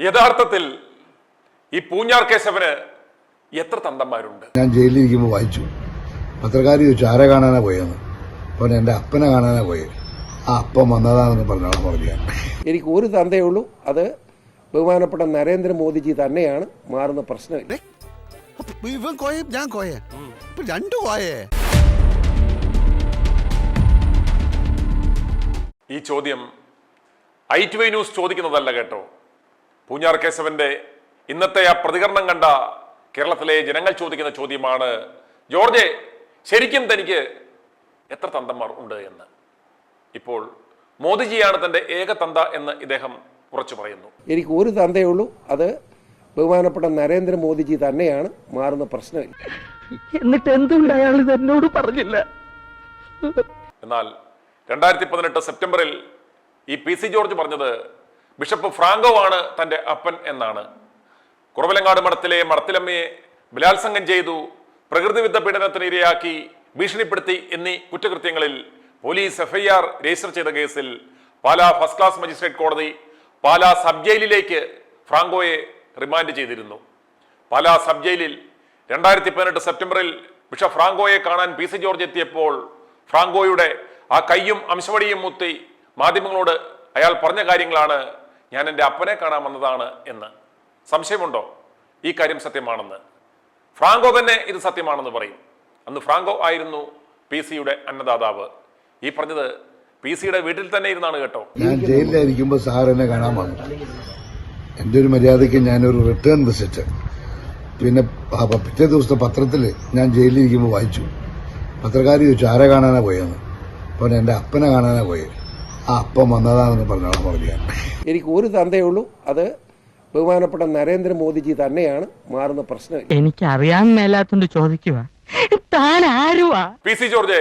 യഥാർത്ഥത്തിൽ ഈ പൂഞ്ഞാർ കേശവന് എത്ര തന്തന്മാരുണ്ട്? ഞാൻ ജയിലിലിരിക്കുമ്പോൾ വായിച്ചു. പത്രക്കാർ ചോദിച്ചു ആരെ കാണാനാ പോയെന്ന്. അപ്പോൾ എന്റെ അപ്പനെ കാണാനാ പോയത്. ആ അപ്പം വന്നതാണെന്ന് പറഞ്ഞോളാം പറഞ്ഞു. എനിക്ക് ഒരു തന്തയേ ഉള്ളൂ, അത് ബഹുമാനപ്പെട്ട നരേന്ദ്രമോദിജി തന്നെയാണ്. മാറുന്ന പ്രശ്നമില്ല. ഈ ചോദ്യം i2i ന്യൂസ് ചോദിക്കുന്നതല്ല കേട്ടോ. പൂഞ്ഞാർ കേശവന്റെ ഇന്നത്തെ ആ പ്രതികരണം കണ്ട കേരളത്തിലെ ജനങ്ങൾ ചോദിക്കുന്ന ചോദ്യമാണ്, ജോർജ് ശരിക്കും തനിക്ക് എത്ര തന്തന്മാർ ഉണ്ട് എന്ന്. ഇപ്പോൾ മോദിജിയാണ് തന്റെ ഏക തന്ത എന്ന് ഇദ്ദേഹം ഉറച്ചു പറയുന്നു. എനിക്ക് ഒരു തന്തയേ ഉള്ളൂ, അത് ബഹുമാനപ്പെട്ട നരേന്ദ്രമോദിജി തന്നെയാണ്. മാറുന്ന പ്രശ്നമില്ല. എന്നിട്ട് എന്തുകൊണ്ട് അയാൾ ഇതെന്നോട് പറഞ്ഞില്ല? എന്നാൽ 2018 സെപ്റ്റംബറിൽ ഈ PC ജോർജ് പറഞ്ഞത് ബിഷപ്പ് ഫ്രാങ്കോ ആണ് തന്റെ അപ്പൻ എന്നാണ്. കുറവലങ്ങാട് മഠത്തിലെ മഠത്തിലമ്മയെ ബലാത്സംഗം ചെയ്തു, പ്രകൃതിവിരുദ്ധ പീഡനത്തിന് ഇരയാക്കി, ഭീഷണിപ്പെടുത്തി എന്നീ കുറ്റകൃത്യങ്ങളിൽ പോലീസ് FIR രജിസ്റ്റർ ചെയ്ത കേസിൽ പാലാ ഫസ്റ്റ് ക്ലാസ് മജിസ്ട്രേറ്റ് കോടതി പാലാ സബ് ജയിലിലേക്ക് ഫ്രാങ്കോയെ റിമാൻഡ് ചെയ്തിരുന്നു. പാലാ സബ് ജയിലിൽ 2018 സെപ്റ്റംബറിൽ ബിഷപ്പ് ഫ്രാങ്കോയെ കാണാൻ PC ജോർജ് എത്തിയപ്പോൾ ഫ്രാങ്കോയുടെ ആ കയ്യും അംശവടിയും മുത്തി മാധ്യമങ്ങളോട് അയാൾ പറഞ്ഞ കാര്യങ്ങളാണ്, ഞാൻ എൻ്റെ അപ്പനെ കാണാൻ വന്നതാണ് എന്ന്. സംശയമുണ്ടോ ഈ കാര്യം സത്യമാണെന്ന്? ഫ്രാങ്കോ തന്നെ ഇത് സത്യമാണെന്ന് പറയും. അന്ന് ഫ്രാങ്കോ ആയിരുന്നു PC-യുടെ അന്നദാതാവ്. ഈ പറഞ്ഞത് PC-യുടെ വീട്ടിൽ തന്നെ ഇരുന്നാണ് കേട്ടോ. ഞാൻ ജയിലിലായിരിക്കുമ്പോൾ സാർ എന്നെ കാണാൻ വന്നു. എൻ്റെ ഒരു മര്യാദയ്ക്ക് ഞാനൊരു റിട്ടേൺ വിസിറ്റ്. പിന്നെ പിറ്റേ ദിവസത്തെ പത്രത്തിൽ ഞാൻ ജയിലിലിരിക്കുമ്പോൾ വായിച്ചു. പത്രക്കാർ ചോദിച്ചു ആരെ കാണാനാ പോയെന്ന്. അപ്പോൾ എന്റെ അപ്പനെ കാണാനാ പോയത്. ആ അപ്പം വന്നതാണെന്ന് പറഞ്ഞോളാം പറഞ്ഞു. എനിക്ക് ഒരു തന്തയേ ഉള്ളൂ, അത് ബഹുമാനപ്പെട്ട നരേന്ദ്രമോദിജി തന്നെയാണ്. മാറുന്ന പ്രശ്നമില്ല. എനിക്ക് അറിയാൻ മേലാത്തോണ്ട് ചോദിക്കുക, താൻ ആരുവാ? PC ജോർജ്,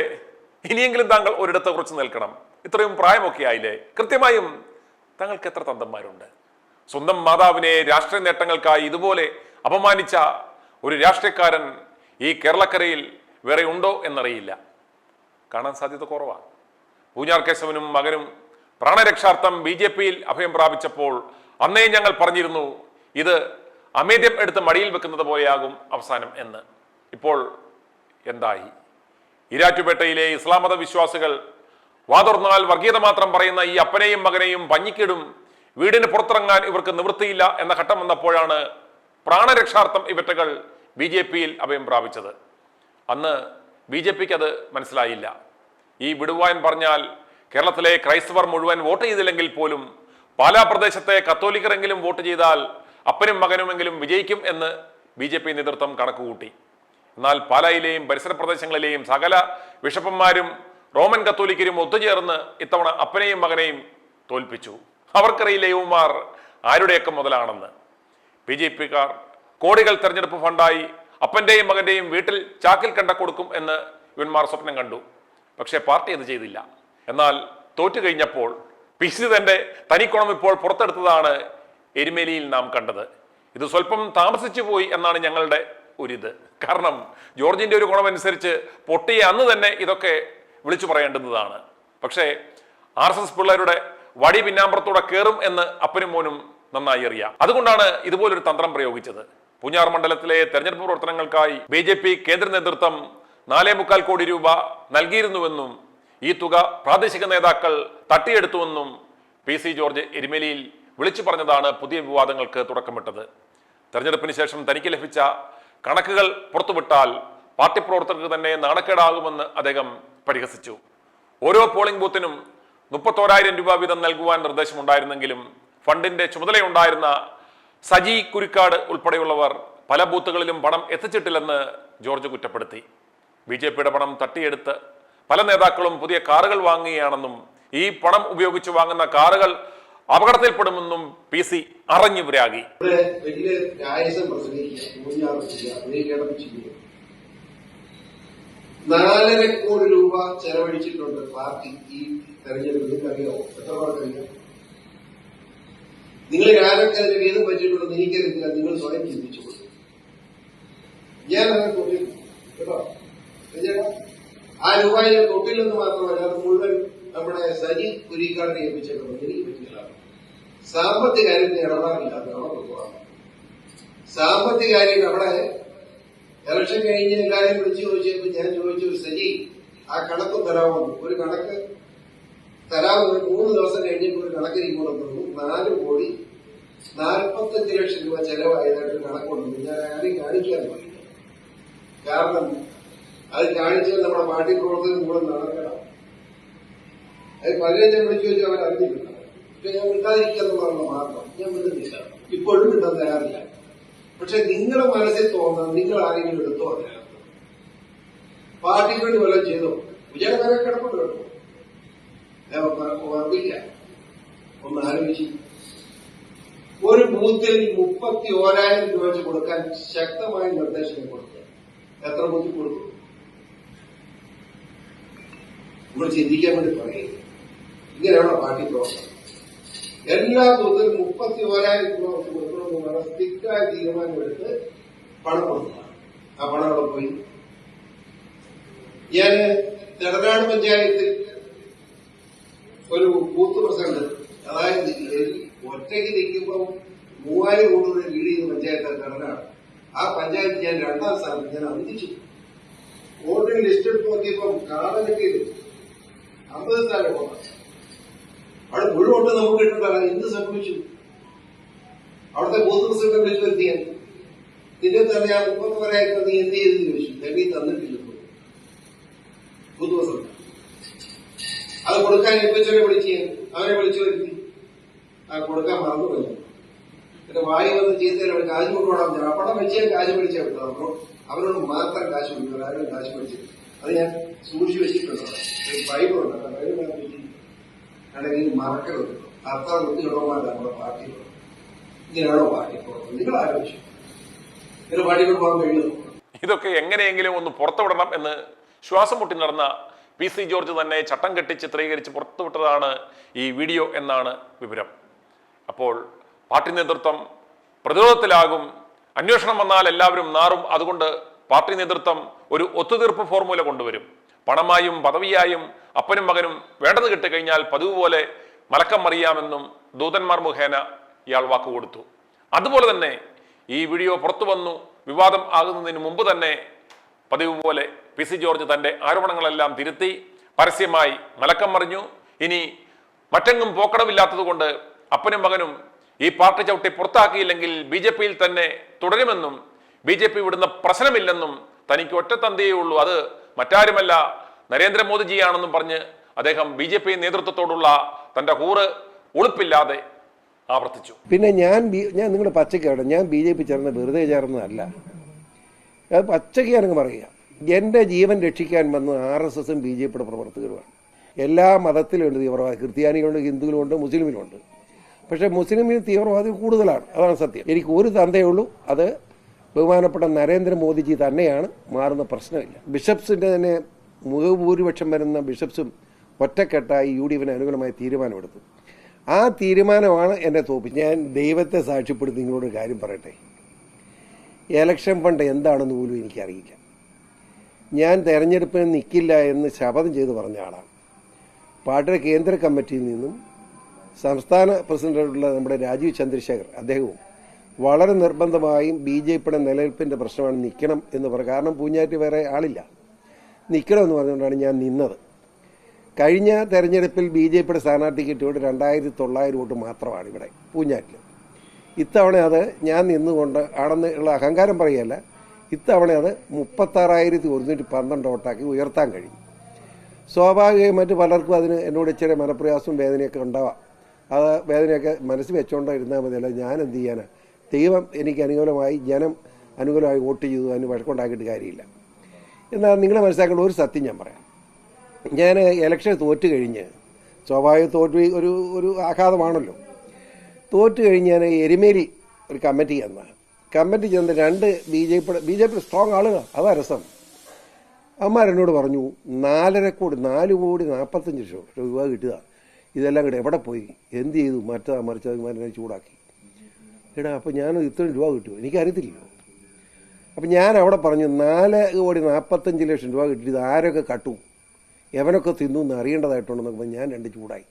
ഇനിയെങ്കിലും താങ്കൾ ഒരിടത്ത് കുറിച്ച് നിൽക്കണം. ഇത്രയും പ്രായമൊക്കെ ആയില്ലേ? കൃത്യമായും താങ്കൾക്ക് എത്ര തന്തന്മാരുണ്ട്? സ്വന്തം മാതാവിനെ രാഷ്ട്രീയ നേട്ടങ്ങൾക്കായി ഇതുപോലെ അപമാനിച്ച ഒരു രാഷ്ട്രീയക്കാരൻ ഈ കേരളക്കരയിൽ വേറെ ഉണ്ടോ എന്നറിയില്ല. കാണാൻ സാധ്യത കുറവാണ്. പൂഞ്ഞാർ കേശവനും മകനും പ്രാണരക്ഷാർത്ഥം BJP-യിൽ അഭയം പ്രാപിച്ചപ്പോൾ അന്നേ ഞങ്ങൾ പറഞ്ഞിരുന്നു, ഇത് അമേദ്യം എടുത്ത് മടിയിൽ വെക്കുന്നത് പോലെയാകും അവസാനം എന്ന്. ഇപ്പോൾ എന്തായി? ഈരാറ്റുപേട്ടയിലെ ഇസ്ലാം മത വിശ്വാസികൾ വാതുറന്നാൽ വർഗീയത മാത്രം പറയുന്ന ഈ അപ്പനെയും മകനെയും പഞ്ഞിക്കിടും, വീടിന് പുറത്തിറങ്ങാൻ ഇവർക്ക് നിവൃത്തിയില്ല എന്ന ഘട്ടം വന്നപ്പോഴാണ് പ്രാണരക്ഷാർത്ഥം ഇവറ്റകൾ BJP-യിൽ അഭയം പ്രാപിച്ചത്. അന്ന് BJP-ക്ക് അത് മനസ്സിലായില്ല. ഈ വിടുവാൻ പറഞ്ഞാൽ കേരളത്തിലെ ക്രൈസ്തവർ മുഴുവൻ വോട്ട് ചെയ്തില്ലെങ്കിൽ പോലും പാലാ പ്രദേശത്തെ കത്തോലിക്കരെങ്കിലും വോട്ട് ചെയ്താൽ അപ്പനും മകനുമെങ്കിലും വിജയിക്കും എന്ന് BJP നേതൃത്വം കണക്കുകൂട്ടി. എന്നാൽ പാലായിലെയും പരിസര പ്രദേശങ്ങളിലെയും സകല ബിഷപ്പന്മാരും റോമൻ കത്തോലിക്കരും ഒത്തുചേർന്ന് ഇത്തവണ അപ്പനെയും മകനെയും തോൽപ്പിച്ചു. അവർക്കറിയില്ല ഇവന്മാർ ആരുടെയൊക്കെ മുതലാണെന്ന്. BJP-ക്കാർ കോടികൾ തെരഞ്ഞെടുപ്പ് ഫണ്ടായി അപ്പന്റെയും മകന്റെയും വീട്ടിൽ ചാക്കിൽ കണ്ട കൊടുക്കും എന്ന് ഇവന്മാർ സ്വപ്നം കണ്ടു. പക്ഷെ പാർട്ടി അത് ചെയ്തില്ല. എന്നാൽ തോറ്റു കഴിഞ്ഞപ്പോൾ PC തന്റെ തനിക്കുണം ഇപ്പോൾ പുറത്തെടുത്തതാണ് എരുമേലിയിൽ നാം കണ്ടത്. ഇത് സ്വല്പം താമസിച്ചു പോയി എന്നാണ് ഞങ്ങളുടെ ഒരിത്. കാരണം ജോർജിന്റെ ഒരു ഗുണമനുസരിച്ച് പൊട്ടിയ അന്ന് തന്നെ ഇതൊക്കെ വിളിച്ചു പറയേണ്ടുന്നതാണ്. പക്ഷേ RSS പിള്ളേരുടെ വടി പിന്നാമ്പുറത്തൂടെ കയറും എന്ന് അപ്പനും മോനും നന്നായി അറിയാം. അതുകൊണ്ടാണ് ഇതുപോലൊരു തന്ത്രം പ്രയോഗിച്ചത്. പൂഞ്ഞാർ മണ്ഡലത്തിലെ തെരഞ്ഞെടുപ്പ് പ്രവർത്തനങ്ങൾക്കായി BJP കേന്ദ്ര നേതൃത്വം 4.25 കോടി രൂപ നൽകിയിരുന്നുവെന്നും ഈ തുക പ്രാദേശിക നേതാക്കൾ തട്ടിയെടുത്തുവെന്നും PC ജോർജ് എരുമേലിയിൽ വിളിച്ചു പറഞ്ഞതാണ് പുതിയ വിവാദങ്ങൾക്ക് തുടക്കമിട്ടത്. തെരഞ്ഞെടുപ്പിന് ശേഷം തനിക്ക് ലഭിച്ച കണക്കുകൾ പുറത്തുവിട്ടാൽ പാർട്ടി പ്രവർത്തകർക്ക് തന്നെ നാണക്കേടാകുമെന്ന് അദ്ദേഹം പരിഹസിച്ചു. ഓരോ പോളിംഗ് ബൂത്തിനും 31,000 രൂപ വീതം നൽകുവാൻ നിർദ്ദേശമുണ്ടായിരുന്നെങ്കിലും ഫണ്ടിന്റെ ചുമതലയുണ്ടായിരുന്ന സജി കുരിക്കാട് ഉൾപ്പെടെയുള്ളവർ പല ബൂത്തുകളിലും പണം എത്തിച്ചിട്ടില്ലെന്ന് ജോർജ് കുറ്റപ്പെടുത്തി. BJP-യുടെ പണം തട്ടിയെടുത്ത് പല നേതാക്കളും പുതിയ കാറുകൾ വാങ്ങുകയാണെന്നും ഈ പണം ഉപയോഗിച്ച് വാങ്ങുന്ന കാറുകൾ അപകടത്തിൽപ്പെടുമെന്നും PC അറിഞ്ഞു വിരാഗി. 4.5 കോടി രൂപ ചെലവഴിച്ചിട്ടുണ്ട് പാർട്ടി ഈ തെരഞ്ഞെടുപ്പിൽ. അറിയാമോ? എത്ര പേർക്കറിയാം? നിങ്ങൾ ആരൊക്കെ അതിന്റെ വീതം പറ്റിയിട്ടുണ്ടെന്ന് എനിക്കറിയില്ല. നിങ്ങൾ സ്വയം ചിന്തിച്ചു കൊടുക്കും. ഞാൻ അങ്ങനെ തൊട്ടില്ല കേട്ടോ. ആ രൂപയിൽ തൊട്ടില്ലെന്ന് മാത്രമല്ല, അത് മുഴുവൻ നമ്മുടെ സജി കുരിക്കാടിനെ ഏൽപ്പിച്ചേക്കുന്നത് എനിക്ക് പറ്റില്ല. സാമ്പത്തിക കാര്യത്തിൽ ഇടപാടില്ല. സാമ്പത്തിക കാര്യം അവിടെ ഇലക്ഷൻ കഴിഞ്ഞ് എല്ലാവരും വിളിച്ചു ചോദിച്ചപ്പോൾ ഞാൻ ചോദിച്ചു, സജി ആ കണക്ക് തരാമോ? ഒരു കണക്ക് തരാമെന്ന് 3 ദിവസം കഴിഞ്ഞപ്പോൾ ഒരു കണക്ക് ഇരിക്കുമെന്ന് 4,45,00,000 രൂപ ചെലവായതായിട്ട് കണക്കുണ്ട്. ഞാൻ ആരെയും കാണിക്കാൻ പോയില്ല. കാരണം അത് കാണിച്ചാൽ നമ്മുടെ പാർട്ടി പ്രവർത്തകർ കൂടെ നടക്കണം. അത് പലരും ഞാൻ വിളിച്ചു ചോദിച്ചാൽ അവർ അറിഞ്ഞിട്ടില്ല. പക്ഷെ ഞാൻ വിട്ടാതിരിക്കാന്നുള്ളതാണ് മാത്രം. ഞാൻ വിടുന്നില്ല, ഇപ്പോഴും വിട്ടാൻ തരാറില്ല. പക്ഷെ നിങ്ങളുടെ മനസ്സിൽ തോന്നാം നിങ്ങൾ ആരെങ്കിലും എടുത്തോ അതിനകത്ത് പാർട്ടിക്ക് വേണ്ടി വല്ലതും ചെയ്തോ? വിജയനഗരം കിടപ്പുണ്ട് കേട്ടോ, ഉറപ്പില്ല. ഒന്ന് ആലോചിച്ചു. ഒരു ബൂത്തിൽ 31,000 രൂപ വെച്ച് കൊടുക്കാൻ ശക്തമായ നിർദ്ദേശം കൊടുക്കുക. എത്ര ബൂത്തിൽ കൊടുത്തു? നമ്മൾ ചിന്തിക്കാൻ വേണ്ടി പറയുക. ഇങ്ങനെയാണോ പാർട്ടി പ്രവർത്തനം? എല്ലാ ബൂത്തിലും 31,000 രൂപ വെച്ച് കൊടുക്കണമെന്നുള്ള സ്ട്രിക്റ്റായ തീരുമാനമെടുത്ത് പണം കൊടുക്കുക. ആ പണം അവിടെ പോയി. ഞാൻ നെടനാട് പഞ്ചായത്തിൽ ഒരു ബൂത്ത് പ്രസിഡന്റ്, അതായത് ഒറ്റയ്ക്ക് നിൽക്കുമ്പോൾ 3,000 കൂടുതൽ ലീഡ് ചെയ്യുന്ന പഞ്ചായത്ത് നെടനാട്. ആ പഞ്ചായത്ത് ഞാൻ 2ാം സ്ഥാനത്ത് ഞാൻ അന്തിച്ചു. വോട്ടിംഗ് ലിസ്റ്റ് എടുത്ത് നോക്കിയപ്പം കാടനെത്തിയത് 50 സ്ഥാനം പോകാം. അവിടെ മുഴുവോട്ട് നമുക്ക് കിട്ടുന്നതാണ്. എന്ത് സംഭവിച്ചു? അവിടുത്തെ ബൂത്ത് പ്രസിഡന്റ് വിളിച്ചു വരുത്തിയാൽ നിന്നെ തന്നെ ആ 31,000 നീ എന്ത് ചെയ്തെന്ന് ചോദിച്ചു. ഡൽഹി തന്നിട്ടില്ല ബൂത്ത് പ്രസിഡന്റ്. അത് കൊടുക്കാൻ എപ്പിച്ചവരെ വിളിച്ച് അവരെ വിളിച്ചു വരുത്തി. കൊടുക്കാൻ മറന്നുപോയി. പിന്നെ വായി വന്ന് ചീത്തയിൽ അവർ കാശ് കൊണ്ടുപോകാൻ പണം വെച്ചാൽ കാശ് മേടിച്ചാൽ വിട്ടത്. അപ്പോൾ അവരോട് മാത്രം കാശ് കൊടുക്കുക, ആരും കാശ് മേടിച്ചത്. അത് ഞാൻ സൂക്ഷിച്ചു വെച്ചിട്ടുണ്ട്. ബൈബിളുണ്ട്, ബൈബിളിനാണെങ്കിൽ മറക്കരുത്. അത്ര വൃത്തിയുള്ളവന്മാരാണ് നമ്മുടെ പാർട്ടി. ഇങ്ങനെയാണോ പാർട്ടി പ്രവർത്തനം? നിങ്ങൾ ആലോചിച്ചു ഇങ്ങനെ പാർട്ടികൾ പോകാൻ കഴിയുന്നു? ഇതൊക്കെ എങ്ങനെയെങ്കിലും ഒന്ന് പുറത്തുവിടണം എന്ന് ശ്വാസം മുട്ടി നടന്ന PC ജോർജ് തന്നെ ചട്ടം കെട്ടി ചിത്രീകരിച്ച് പുറത്തുവിട്ടതാണ് ഈ വീഡിയോ എന്നാണ് വിവരം. അപ്പോൾ പാർട്ടി നേതൃത്വം പ്രതിരോധത്തിലാകും. അന്വേഷണം വന്നാൽ എല്ലാവരും നാറും. അതുകൊണ്ട് പാർട്ടി നേതൃത്വം ഒരു ഒത്തുതീർപ്പ് ഫോർമുല കൊണ്ടുവരും. പണമായും പദവിയായും അപ്പനും മകനും വേണ്ടത് കിട്ടിക്കഴിഞ്ഞാൽ പതിവ് പോലെ മലക്കം മറിയാമെന്നും ദൂതന്മാർ മുഖേന ഇയാൾ വാക്കുകൊടുത്തു. അതുപോലെ തന്നെ ഈ വീഡിയോ പുറത്തു വന്നു. വിവാദം ആകുന്നതിന് മുമ്പ് തന്നെ പതിവ് പോലെ PC ജോർജ് തന്റെ ആരോപണങ്ങളെല്ലാം തിരുത്തി പരസ്യമായി മലക്കം മറിഞ്ഞു. ഇനി മറ്റെങ്ങും പോക്കടമില്ലാത്തത് കൊണ്ട് അപ്പനും മകനും ഈ പാർട്ടി ചവിട്ടി പുറത്താക്കിയില്ലെങ്കിൽ BJP-യിൽ തന്നെ തുടരുമെന്നും BJP വിടുന്ന പ്രശ്നമില്ലെന്നും തനിക്ക് ഒറ്റത്തന്തയേ ഉള്ളൂ, അത് മറ്റാരുമല്ല നരേന്ദ്രമോദിജിയാണെന്നും പറഞ്ഞ് അദ്ദേഹം BJP നേതൃത്വത്തോടുള്ള തന്റെ കൂറ് ഉളുപ്പില്ലാതെ ആവർത്തിച്ചു. പിന്നെ ഞാൻ നിങ്ങളുടെ പച്ചക്കാണ്, ഞാൻ BJP ചേർന്ന് വെറുതെ ചേർന്നതല്ല. അത് പച്ചയ്ക്ക് ഞാനങ്ങ് പറയുക. എൻ്റെ ജീവൻ രക്ഷിക്കാൻ വന്ന് RSSും BJP-യുടെ പ്രവർത്തകരുമാണ്. എല്ലാ മതത്തിലുണ്ട് തീവ്രവാദി. ക്രിസ്ത്യാനികളുണ്ട്, ഹിന്ദുവിലുണ്ട്, മുസ്ലിമിലുണ്ട്. പക്ഷേ മുസ്ലിമിൽ തീവ്രവാദി കൂടുതലാണ്. അതാണ് സത്യം. എനിക്ക് ഒരു തന്തയേ ഉള്ളൂ, അത് ബഹുമാനപ്പെട്ട നരേന്ദ്രമോദിജി തന്നെയാണ്. മാറുന്ന പ്രശ്നമില്ല. ബിഷപ്സിൻ്റെ തന്നെ ഭൂരിപക്ഷം വരുന്ന ബിഷപ്സും ഒറ്റക്കെട്ടായി UDF-ന് അനുകൂലമായ തീരുമാനമെടുത്തു. ആ തീരുമാനമാണ് എന്നെ തോപ്പിച്ചത്. ഞാൻ ദൈവത്തെ സാക്ഷ്യപ്പെടുത്തി നിങ്ങളോട് കാര്യം പറയട്ടെ. എലക്ഷൻ ഫണ്ട് എന്താണെന്ന് പോലും എനിക്കറിയില്ല. ഞാൻ തെരഞ്ഞെടുപ്പിന് നിൽക്കില്ല എന്ന് ശപഥം ചെയ്ത് പറഞ്ഞ ആളാണ്. പാർട്ടിയുടെ കേന്ദ്ര കമ്മിറ്റിയിൽ നിന്നും സംസ്ഥാന പ്രസിഡന്റായിട്ടുള്ള നമ്മുടെ രാജീവ് ചന്ദ്രശേഖർ അദ്ദേഹവും വളരെ നിർബന്ധമായും BJP-യുടെ നിലനിൽപ്പിൻ്റെ പ്രശ്നമാണ്, നിൽക്കണം എന്ന് പറയും. കാരണം പൂഞ്ഞാറ്റ് വേറെ ആളില്ല, നിൽക്കണമെന്ന് പറഞ്ഞുകൊണ്ടാണ് ഞാൻ നിന്നത്. കഴിഞ്ഞ തെരഞ്ഞെടുപ്പിൽ BJP-യുടെ സ്ഥാനാർത്ഥി കിട്ടിയോട് 2,900 വോട്ട് മാത്രമാണ് ഇവിടെ പൂഞ്ഞാറ്റിൽ. ഇത്തവണ അത് ഞാൻ നിന്നുകൊണ്ട് ആണെന്ന് ഉള്ള അഹങ്കാരം പറയുകയല്ല, ഇത്തവണ അത് 36,112 വോട്ടാക്കി ഉയർത്താൻ കഴിയും. സ്വാഭാവികമായും മറ്റ് പലർക്കും അതിന് എന്നോട് ഇച്ചിരി മനപ്രയാസവും വേദനയൊക്കെ ഉണ്ടാവാം. അത് വേദനയൊക്കെ മനസ്സിൽ വെച്ചുകൊണ്ട് ഇരുന്നാൽ മതിയല്ല. ഞാൻ എന്ത് ചെയ്യാനാണ്? ദൈവം എനിക്ക് അനുകൂലമായി, ജനം അനുകൂലമായി വോട്ട് ചെയ്തു, അതിന് വഴക്കുണ്ടാക്കിയിട്ട് കാര്യമില്ല. എന്നാൽ നിങ്ങൾ മനസ്സിലാക്കേണ്ട ഒരു സത്യം ഞാൻ പറയാം. ഞാൻ ഇലക്ഷൻ തോറ്റ് കഴിഞ്ഞ്, സ്വാഭാവിക തോൽവി ഒരു ആഘാതമാണല്ലോ. തോറ്റ് കഴിഞ്ഞ് ഞാൻ എരുമേലി ഒരു കമ്മിറ്റി ചെന്ന് 2 BJP സ്ട്രോങ് ആളുകൾ, അതാ രസം. അമ്മമാരെന്നോട് പറഞ്ഞു 4,45 രൂപ കിട്ടുക, ഇതെല്ലാം കൂടെ എവിടെ പോയി, എന്ത് ചെയ്തു, മറിച്ചത് എന്നെ ചൂടാക്കി. എടാ, അപ്പോൾ ഞാൻ ഇത്രയും രൂപ കിട്ടുമോ? എനിക്കറിയത്തില്ലല്ലോ. അപ്പം ഞാൻ അവിടെ പറഞ്ഞു 4,45 രൂപ കിട്ടിയത് ആരൊക്കെ കട്ടു, എവനൊക്കെ തിന്നു എന്ന് അറിയേണ്ടതായിട്ടുണ്ടെന്നൊക്കെ ഞാൻ 2 ചൂടായി.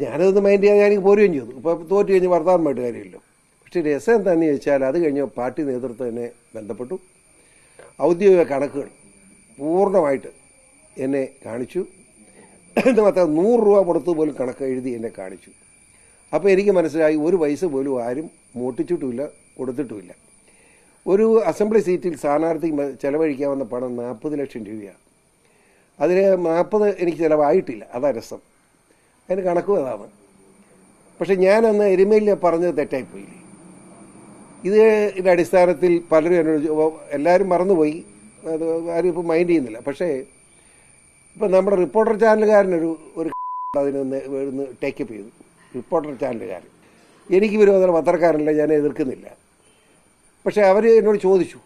ഞാനതൊന്ന് മൈൻഡ് ചെയ്യാൻ എനിക്ക് പോരുകയും ചെയ്തു. ഇപ്പോൾ തോറ്റു കഴിഞ്ഞ് വർത്തമാനമായിട്ട് കാര്യമില്ലല്ലോ. പക്ഷേ രസം എന്താണെന്ന് ചോദിച്ചാൽ അത് കഴിഞ്ഞ് പാർട്ടി നേതൃത്വം എന്നെ ബന്ധപ്പെട്ടു. ഔദ്യോഗിക കണക്കുകൾ പൂർണ്ണമായിട്ട് എന്നെ കാണിച്ചു. എന്ന് മാത്രം 100 രൂപ കൊടുത്തു പോലും കണക്ക് എഴുതി എന്നെ കാണിച്ചു. അപ്പോൾ എനിക്ക് മനസ്സിലായി ഒരു പൈസ പോലും ആരും മോട്ടിച്ചിട്ടുമില്ല, കൊടുത്തിട്ടുമില്ല. ഒരു അസംബ്ലി സീറ്റിൽ സ്ഥാനാർത്ഥിക്ക് ചിലവഴിക്കാവുന്ന പണം 40 ലക്ഷം രൂപയാണ്. അതിൽ 40 എനിക്ക് ചിലവായിട്ടില്ല. അതാ രസം. അതിന് കണക്കും അതാണ്. പക്ഷെ ഞാനന്ന് എരുമയിൽ പറഞ്ഞത് തെറ്റായിപ്പോയി. ഇതിൻ്റെ അടിസ്ഥാനത്തിൽ പലരും എന്നോട് എല്ലാവരും മറന്നുപോയി, അത് ആരും ഇപ്പോൾ മൈൻഡ് ചെയ്യുന്നില്ല. പക്ഷേ ഇപ്പം നമ്മുടെ റിപ്പോർട്ടർ ചാനലുകാരനൊരു അതിനൊന്ന് ടേക്കപ്പ് ചെയ്തു. റിപ്പോർട്ടർ ചാനലുകാരൻ എനിക്ക് വിരോധമുള്ള പത്രക്കാരനല്ല, ഞാൻ എതിർക്കുന്നില്ല. പക്ഷേ അവർ എന്നോട് ചോദിച്ചു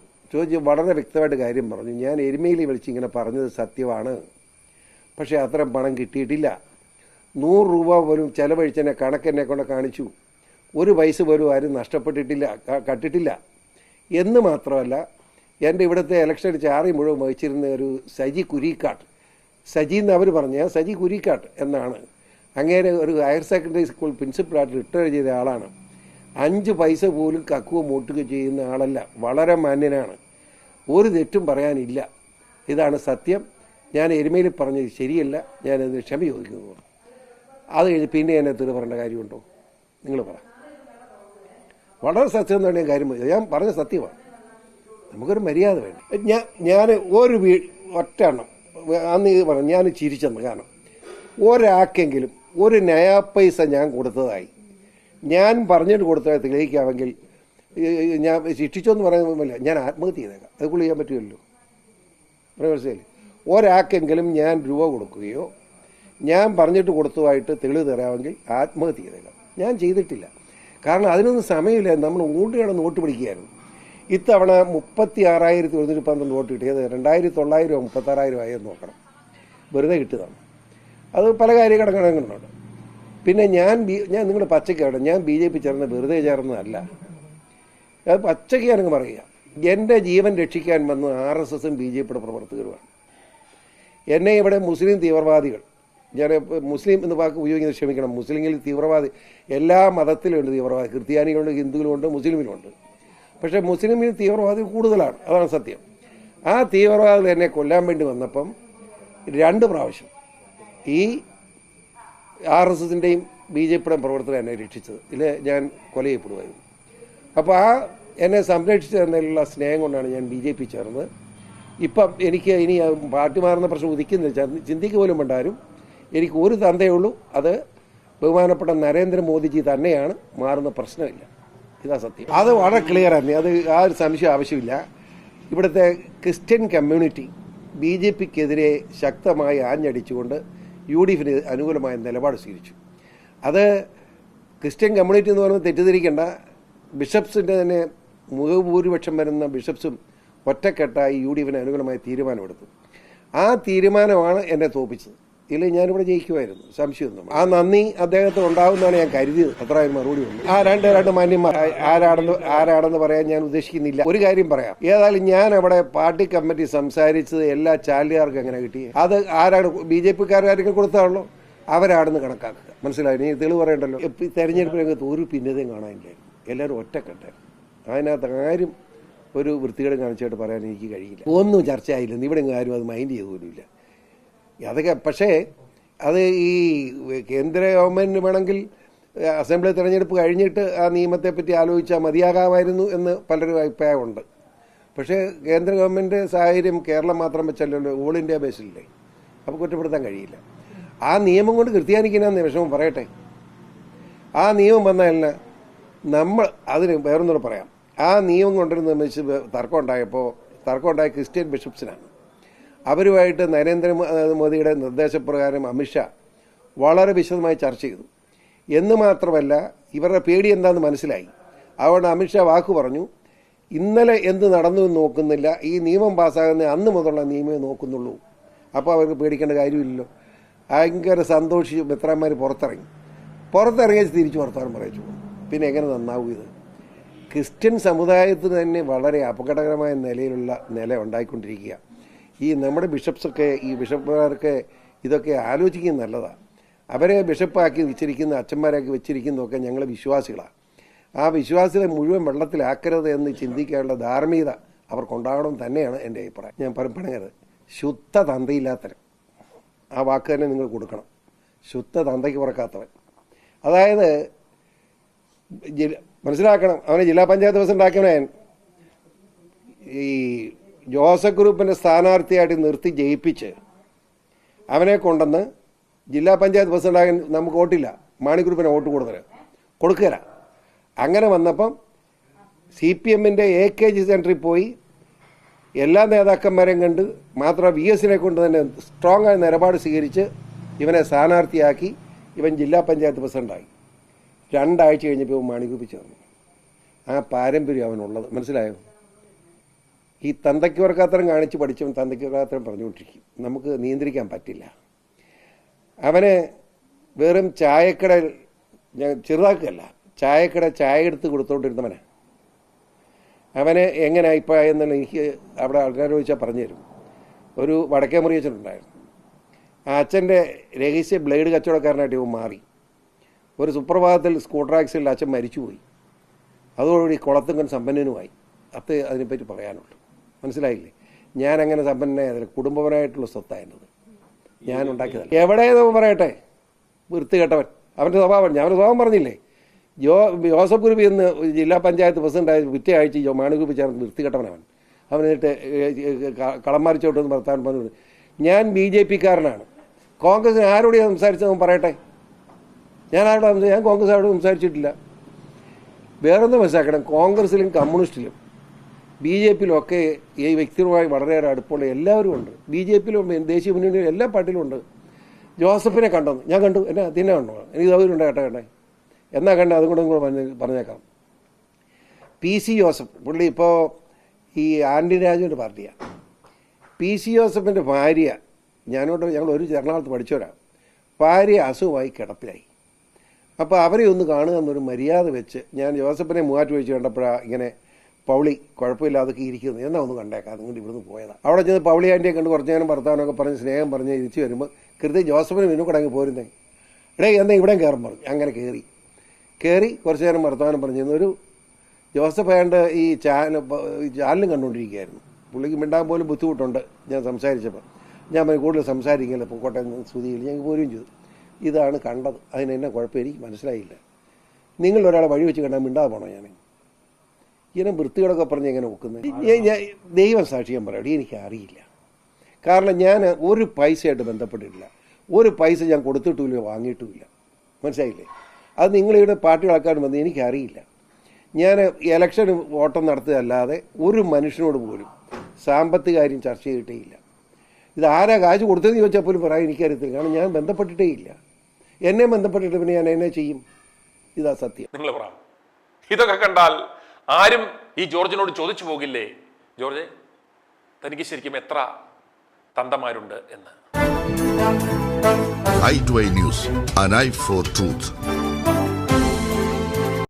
വളരെ വ്യക്തമായിട്ട് കാര്യം പറഞ്ഞു. ഞാൻ എരുമയിൽ വിളിച്ച് ഇങ്ങനെ പറഞ്ഞത് സത്യമാണ്, പക്ഷേ അത്രയും പണം കിട്ടിയിട്ടില്ല. 100 രൂപ പോലും ചിലവഴിച്ചെന്നെ കണക്കെന്നെ കൊണ്ട് കാണിച്ചു. ഒരു പൈസ പോലും ആരും നഷ്ടപ്പെട്ടിട്ടില്ല, കട്ടിട്ടില്ല എന്ന് മാത്രമല്ല, എൻ്റെ ഇവിടുത്തെ ഇലക്ഷൻ ചാറി മുഴുവൻ വഹിച്ചിരുന്ന ഒരു സജി കുരിക്കാട്ട്, സജി എന്ന് അവർ പറഞ്ഞ സജി കുരിക്കാട്ട് എന്നാണ്. അങ്ങേരെ ഒരു ഹയർ സെക്കൻഡറി സ്കൂൾ പ്രിൻസിപ്പളായിട്ട് റിട്ടയർ ചെയ്ത ആളാണ്. 5 പൈസ പോലും കക്കുവ മൂട്ടുക ചെയ്യുന്ന ആളല്ല, വളരെ മാന്യനാണ്. ഒരു തെറ്റും പറയാനില്ല. ഇതാണ് സത്യം. ഞാൻ എരുമയിൽ പറഞ്ഞത് ശരിയല്ല, ഞാനതിന് ക്ഷമ ചോദിക്കുന്നു. അത് കഴിഞ്ഞ് പിന്നെ എന്നെ തെറി പറയേണ്ട കാര്യമുണ്ടോ? നിങ്ങൾ പറ. വളരെ സത്യം എന്നാണ് ഞാൻ കാര്യം പറഞ്ഞത്. ഞാൻ പറഞ്ഞ സത്യമാണ്. നമുക്കൊരു മര്യാദ വേണം. ഞാൻ ഒരു ഒറ്റ എണ്ണം അന്ന് ഇത് പറഞ്ഞു, ഞാൻ ചിരിച്ചെന്ന്. കാരണം ഒരാൾക്കെങ്കിലും ഒരു നയാ പൈസ ഞാൻ കൊടുത്തതായി ഞാൻ പറഞ്ഞിട്ട് കൊടുത്തതായി തെളിയിക്കാമെങ്കിൽ ഞാൻ ശിക്ഷിച്ചോന്ന് പറയുന്നില്ല, ഞാൻ ആത്മഹത്യ ചെയ്തേക്കാം. അതുകൊണ്ട് ചെയ്യാൻ പറ്റുമല്ലോ. മനസ്സിലായില്ലേ? ഒരാൾക്കെങ്കിലും ഞാൻ രൂപ കൊടുക്കുകയോ ഞാൻ പറഞ്ഞിട്ട് കൊടുത്തതായിട്ട് തെളിവ് തരാമെങ്കിൽ ആത്മഹത്യ ചെയ്തേക്കാം. ഞാൻ ചെയ്തിട്ടില്ല. കാരണം അതിനൊന്നും സമയമില്ല. നമ്മൾ ഊണ്ടുകയാണ് നോട്ട് പിടിക്കുകയായിരുന്നു. ഇത്തവണ 36,112 വോട്ട് കിട്ടിയത് 2,900 36,000 ആയെന്ന് നോക്കണം. വെറുതെ കിട്ടിയതാണ്. അത് പല കാര്യഘടകങ്ങളുണ്ട്. പിന്നെ ഞാൻ നിങ്ങളുടെ പച്ചക്കാണ്, ഞാൻ BJP ചേർന്ന് വെറുതെ ചേർന്നതല്ല. അത് പച്ചയ്ക്ക് ഞാനങ്ങ് പറയുക. എൻ്റെ ജീവൻ രക്ഷിക്കാൻ വന്ന RSSും BJPയുടെ പ്രവർത്തകരുമാണ്. എന്നെ ഇവിടെ മുസ്ലിം തീവ്രവാദികൾ, ഞാൻ മുസ്ലിം എന്ന് വാക്ക് ഉപയോഗിക്കുന്നത് ക്ഷമിക്കണം, മുസ്ലിങ്ങളിൽ തീവ്രവാദി എല്ലാ മതത്തിലുണ്ട് തീവ്രവാദി. ക്രിസ്ത്യാനികളുണ്ട്, ഹിന്ദുവിലുണ്ട്, മുസ്ലിമിലുണ്ട്. പക്ഷേ മുസ്ലിമിൽ തീവ്രവാദി കൂടുതലാണ്, അതാണ് സത്യം. ആ തീവ്രവാദികൾ എന്നെ കൊല്ലാൻ വേണ്ടി വന്നപ്പം 2 പ്രാവശ്യം ഈ RSSൻ്റെയും BJPയുടെയും പ്രവർത്തകർ എന്നെ രക്ഷിച്ചത്. ഇതിൽ ഞാൻ കൊല ചെയ്യപ്പെടുമായിരുന്നു. അപ്പോൾ എന്നെ സംരക്ഷിച്ചതിനുള്ള സ്നേഹം കൊണ്ടാണ് ഞാൻ BJP ചേർന്നത്. ഇപ്പം എനിക്ക് ഇനി പാർട്ടി മാറുന്ന പ്രശ്നം ഉദിക്കുന്നില്ല, ചിന്തിക്ക് പോലും വേണ്ടാരും. എനിക്ക് ഒരു തന്തയേ ഉള്ളൂ, അത് ബഹുമാനപ്പെട്ട നരേന്ദ്രമോദിജി തന്നെയാണ്. മാറുന്ന പ്രശ്നമില്ല. ഇതാ സത്യം. അത് വളരെ ക്ലിയർ ആണ്. അത് ആ ഒരു സംശയം ആവശ്യമില്ല. ഇവിടുത്തെ ക്രിസ്ത്യൻ കമ്മ്യൂണിറ്റി BJPക്കെതിരെ ശക്തമായി ആഞ്ഞടിച്ചുകൊണ്ട് UDFന് അനുകൂലമായ നിലപാട് സ്വീകരിച്ചു. അത് ക്രിസ്ത്യൻ കമ്മ്യൂണിറ്റി എന്ന് പറയുന്നത് തെറ്റിദ്ധരിക്കേണ്ട. ബിഷപ്സിൻ്റെ തന്നെ ഭൂരിപക്ഷം വരുന്ന ബിഷപ്സും ഒറ്റക്കെട്ടായി UDFന് അനുകൂലമായ തീരുമാനമെടുത്തു. ആ തീരുമാനമാണ് എന്നെ തോൽപ്പിച്ചത്. ഇല്ലെങ്കിൽ ഞാനിവിടെ ജയിക്കുമായിരുന്നു, സംശയമൊന്നും. ആ നന്ദി അദ്ദേഹത്തിന് ഉണ്ടാവുമെന്നാണ് ഞാൻ കരുതിയത്. അത്രയും മറുപടി ഉണ്ട്. ആ രണ്ട് മാന്യന്മാർ ആരാണെന്ന് പറയാൻ ഞാൻ ഉദ്ദേശിക്കുന്നില്ല. ഒരു കാര്യം പറയാം. ഏതായാലും ഞാൻ അവിടെ പാർട്ടി കമ്മിറ്റി സംസാരിച്ചത് എല്ലാ ചാനലുകാർക്കും എങ്ങനെ കിട്ടി? അത് ആരാണ്? BJPക്കാരും കൊടുത്താണല്ലോ, അവരാണെന്ന് കണക്കാക്കുക. മനസ്സിലായി? നീ തെളിവ് പറയണ്ടല്ലോ. തെരഞ്ഞെടുപ്പ് രംഗത്ത് ഒരു ഭിന്നതയും കാണാനില്ലായിരുന്നു. എല്ലാവരും ഒറ്റക്കെട്ടായിരുന്നു. അതിനകത്ത് ആരും ഒരു വൃത്തികേട് കാണിച്ചായിട്ട് പറയാൻ എനിക്ക് കഴിയില്ല. ഒന്നും ചർച്ചയായില്ലെന്ന് ഇവിടെ ആരും അത് മൈൻഡ് ചെയ്തു പോലുമില്ല. അതൊക്കെ പക്ഷേ അത് ഈ കേന്ദ്ര ഗവൺമെൻറ്റിന് വേണമെങ്കിൽ അസംബ്ലി തെരഞ്ഞെടുപ്പ് കഴിഞ്ഞിട്ട് ആ നിയമത്തെപ്പറ്റി ആലോചിച്ചാൽ മതിയാകാമായിരുന്നു എന്ന് പലരും അഭിപ്രായമുണ്ട്. പക്ഷേ കേന്ദ്ര ഗവൺമെൻറ് സാഹചര്യം കേരളം മാത്രം വെച്ചല്ലോ, ഓൾ ഇന്ത്യ ബേസിലല്ലേ. അപ്പോൾ കുറ്റപ്പെടുത്താൻ കഴിയില്ല. ആ നിയമം കൊണ്ട് ക്രിസ്ത്യാനിക്കുന്ന വിഷമം പറയട്ടെ. ആ നിയമം വന്നതല്ല, നമ്മൾ അതിന് വേറൊന്നുകൂടെ പറയാം. ആ നിയമം കൊണ്ടുവരുന്ന തർക്കം ഉണ്ടായ ക്രിസ്ത്യൻ ബിഷപ്സിനാണ്. അവരുമായിട്ട് നരേന്ദ്രമോദിയുടെ നിർദ്ദേശപ്രകാരം അമിത്ഷാ വളരെ വിശദമായി ചർച്ച ചെയ്തു. എന്ന് മാത്രമല്ല, ഇവരുടെ പേടി എന്താണെന്ന് മനസ്സിലായി. അതുകൊണ്ട് അമിത്ഷാ വാക്ക് പറഞ്ഞു, ഇന്നലെ എന്ത് നടന്നു എന്ന് നോക്കുന്നില്ല, ഈ നിയമം പാസ്സാകുന്ന അന്ന് മുതലുള്ള നിയമമേ നോക്കുന്നുള്ളൂ. അപ്പോൾ അവർക്ക് പേടിക്കേണ്ട കാര്യമില്ലല്ലോ. ഭയങ്കര സന്തോഷിച്ച് മിത്രന്മാർ പുറത്തിറങ്ങിയ തിരിച്ചു വർത്താനം പറയിച്ചു. പിന്നെ എങ്ങനെ നന്നാവും ഇത്? ക്രിസ്ത്യൻ സമുദായത്തിന് തന്നെ വളരെ അപകടകരമായ നില ഉണ്ടായിക്കൊണ്ടിരിക്കുക. ഈ നമ്മുടെ ബിഷപ്സൊക്കെ, ഈ ബിഷപ്പ്മാർക്ക് ഇതൊക്കെ ആലോചിക്കുന്നത് നല്ലതാണ്. അവരെ ബിഷപ്പാക്കി വെച്ചിരിക്കുന്ന, അച്ഛന്മാരാക്കി വെച്ചിരിക്കുന്നതൊക്കെ ഞങ്ങൾ വിശ്വാസികളാണ്. ആ വിശ്വാസികളെ മുഴുവൻ വെള്ളത്തിലാക്കരുത് എന്ന് ചിന്തിക്കാനുള്ള ധാർമ്മികത അവർക്കുണ്ടാകണം തന്നെയാണ് എൻ്റെ അഭിപ്രായം. ഞാൻ പറഞ്ഞത് ശുദ്ധ തന്തയില്ലാത്തവൻ, ആ വാക്ക് തന്നെ നിങ്ങൾ കൊടുക്കണം. ശുദ്ധ തന്തയ്ക്ക് പുറക്കാത്തവൻ, അതായത് മനസ്സിലാക്കണം. അവനെ ജില്ലാ പഞ്ചായത്ത് പ്രസിഡന്റ് ആക്കണവൻ ഈ ജോസഫ് ഗ്രൂപ്പിൻ്റെ സ്ഥാനാർത്ഥിയായിട്ട് നിർത്തി ജയിപ്പിച്ച് അവനെ കൊണ്ടുവന്ന് ജില്ലാ പഞ്ചായത്ത് പ്രസിഡന്റാകാൻ നമുക്ക് വോട്ടില്ല, മാണി ഗ്രൂപ്പിന് വോട്ട് കൊടുക്കുകയില്ല. അങ്ങനെ വന്നപ്പം CPMൻ്റെ AKG സെൻറ്ററിൽ പോയി എല്ലാ നേതാക്കന്മാരെയും കണ്ട്, മാത്രം VS-നെ കൊണ്ട് തന്നെ സ്ട്രോങ് ആയ നിലപാട് സ്വീകരിച്ച് ഇവനെ സ്ഥാനാർത്ഥിയാക്കി. ഇവൻ ജില്ലാ പഞ്ചായത്ത് പ്രസിഡന്റായി. 2 ആഴ്ച കഴിഞ്ഞപ്പോൾ മാണി ഗ്രൂപ്പിൽ ചേർന്നു. ആ പാരമ്പര്യം അവനുള്ളത്, മനസ്സിലായോ? ഈ തന്തയ്ക്ക് വർക്കാത്തരം കാണിച്ച് പഠിച്ചവൻ തന്തയ്ക്ക് വർക്കാത്തരം പറഞ്ഞുകൊണ്ടിരിക്കും. നമുക്ക് നിയന്ത്രിക്കാൻ പറ്റില്ല. അവന് വെറും ചായക്കട, ഞാൻ ചെറുതാക്കുകയല്ല, ചായക്കട ചായ എടുത്ത് കൊടുത്തുകൊണ്ടിരുന്നവനാണ്. അവന് എങ്ങനെ അഭിപ്രായം എനിക്ക് അവിടെ ആൾക്കാർ ചോദിച്ചാൽ പറഞ്ഞു തരും. ഒരു വടക്കേ മുറി അച്ഛനുണ്ടായിരുന്നു. ആ അച്ഛൻ്റെ രഹസ്യ ബ്ലേഡ് കച്ചവടക്കാരനായിട്ട് ഇവൻ മാറി. ഒരു സുപ്രഭാതത്തിൽ സ്കൂട്ടർ ആക്സിഡൻറ്റിൽ അച്ഛൻ മരിച്ചുപോയി. അതോടുകൂടി കുളത്തുങ്കൻ സമ്പന്നനുമായി. അതിനെപ്പറ്റി പറയാനുള്ളൂ, മനസ്സിലായില്ലേ? ഞാൻ അങ്ങനെ സമ്പന്നനായതിൽ കുടുംബപരമായിട്ടുള്ള സ്വത്തായിരുന്നത് ഞാൻ ഉണ്ടാക്കിയതല്ല. എവിടെയെന്ന് പറയട്ടെ, വൃത്തികെട്ടവൻ അവൻ്റെ സ്വഭാവം. ഞാൻ അവൻ്റെ സ്വഭാവം പറഞ്ഞില്ലേ? ജോസഫ് ഗ്രൂപ്പിൽ നിന്ന് ജില്ലാ പഞ്ചായത്ത് പ്രസിഡന്റായ പിറ്റേ ആഴ്ച മാണി ഗ്രൂപ്പിൽ ചേർന്ന് വൃത്തികെട്ടവനവൻ. അവനിട്ട് കളന്മാരിച്ചോട്ടെന്ന് വർത്താനം പറഞ്ഞു. ഞാൻ BJP-കാരനാണ്. കോൺഗ്രസിന് ആരോട് സംസാരിച്ചവൻ പറയട്ടെ. ഞാൻ കോൺഗ്രസ് ആരോട് സംസാരിച്ചിട്ടില്ല. വേറൊന്നും മനസ്സിലാക്കണം, കോൺഗ്രസിലും കമ്മ്യൂണിസ്റ്റിലും BJP-യിലും ഒക്കെ ഈ വ്യക്തികളുമായി വളരെയേറെ അടുപ്പമുള്ള എല്ലാവരും ഉണ്ട്. BJP-യിലും ദേശീയ മുന്നണിയിലും എല്ലാ പാർട്ടിയിലും ഉണ്ട്. ജോസഫിനെ കണ്ടെന്ന് ഞാൻ കണ്ടു. എന്നെ അതിനെ കണ്ടോ? എനിക്ക് സൗകര്യം ഉണ്ട് കേട്ടെ. എന്നാ കണ്ടേ? അതും കൂടെ പറഞ്ഞേക്കാം. PC ജോസഫ് പുള്ളി ഇപ്പോൾ ഈ ആന്റണി രാജുവിൻ്റെ പാർട്ടിയാണ്. PC ജോസഫിൻ്റെ ഭാര്യ, ഞങ്ങൾ ഒരു എറണാകുളത്ത് പഠിച്ചവരാണ്. ഭാര്യ അസുഖമായി കിടപ്പിലായി. അപ്പോൾ അവരെ ഒന്ന് കാണുക എന്നൊരു മര്യാദ വെച്ച് ഞാൻ ജോസഫിനെ മൂവാറ്റുപുഴ കണ്ടപ്പോഴാണ് ഇങ്ങനെ പൗളി കുഴപ്പമില്ലാതൊക്കെ ഇരിക്കുന്നത്. എന്നാ ഒന്ന് കണ്ടേക്കാം, അതുകൊണ്ട് ഇവിടുന്ന് പോയതാണ്. അവിടെ ചെന്ന് പൗളി ആൻറ്റിയെ കണ്ട് കുറച്ച് നേരം വർത്താനമൊക്കെ പറഞ്ഞ് സ്നേഹം പറഞ്ഞ് തിരിച്ച് വരുമ്പോൾ കൃത്യം ജോസഫിന് മിന്നു കടങ്ങി പോരുന്നേ. എന്നാ ഇവിടെ കയറും പറഞ്ഞു. അങ്ങനെ കയറി കുറച്ച് നേരം വർത്തമാനം പറഞ്ഞു. ഒരു ജോസഫ് ആയണ്ട് ഈ ചാനലും കണ്ടുകൊണ്ടിരിക്കുകയായിരുന്നു. പുള്ളിക്ക് മിണ്ടാൻ പോലും ബുദ്ധിമുട്ടുണ്ട്. ഞാൻ സംസാരിച്ചപ്പോൾ ഞാൻ കൂടുതൽ സംസാരിക്കില്ല, പൊക്കോട്ടെ സ്തുതിയിൽ ഞാൻ പോരുകയും ചെയ്തു. ഇതാണ് കണ്ടത്. അതിന് എന്നെ കുഴപ്പം എനിക്ക് മനസ്സിലായില്ല. നിങ്ങൾ ഒരാളെ വഴി വെച്ച് കണ്ടാൽ മിണ്ടാതെ പോകണം. ഞാൻ ഇങ്ങനെ വൃത്തികളൊക്കെ പറഞ്ഞ് എങ്ങനെ നോക്കുന്നത്? ഞാൻ ദൈവം സാക്ഷിക്കാൻ പറയട്ടെ, എനിക്കറിയില്ല. കാരണം ഞാൻ ഒരു പൈസയായിട്ട് ബന്ധപ്പെട്ടിട്ടില്ല. ഒരു പൈസ ഞാൻ കൊടുത്തിട്ടുമില്ല, വാങ്ങിയിട്ടുമില്ല. മനസ്സിലായില്ലേ? അത് നിങ്ങളിവിടെ പാർട്ടികളാക്കാൻ വന്ന് എനിക്കറിയില്ല. ഞാൻ ഇലക്ഷന് വോട്ടം നടത്തുകയല്ലാതെ ഒരു മനുഷ്യനോട് പോലും സാമ്പത്തിക കാര്യം ചർച്ച ചെയ്തിട്ടേയില്ല. ഇത് ആരാ കാശ് കൊടുത്തതെന്ന് ചോദിച്ചാൽ പോലും പറയാൻ എനിക്കറിയത്തില്ല. കാരണം ഞാൻ ബന്ധപ്പെട്ടിട്ടേ ഇല്ല. എന്നെ ബന്ധപ്പെട്ടിട്ട് പിന്നെ ഞാൻ എന്നെ ചെയ്യും? ഇതാ സത്യം. നിങ്ങൾ പറ. ഇതൊക്കെ കണ്ടാൽ ആരും ഈ ജോർജിനോട് ചോദിച്ചു പോകില്ലേ, ജോർജ് തനിക്ക് ശരിക്കും എത്ര തന്തമാരുണ്ട് എന്ന്? i2i News, an eye for truth.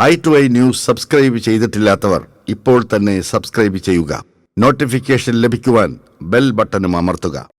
i2i News subscribe ചെയ്തിട്ടില്ലാത്തവർ ഇപ്പോൾ തന്നെ സബ്സ്ക്രൈബ് ചെയ്യുക. നോട്ടിഫിക്കേഷൻ ലഭിക്കുവാൻ ബെൽ ബട്ടണും അമർത്തുക.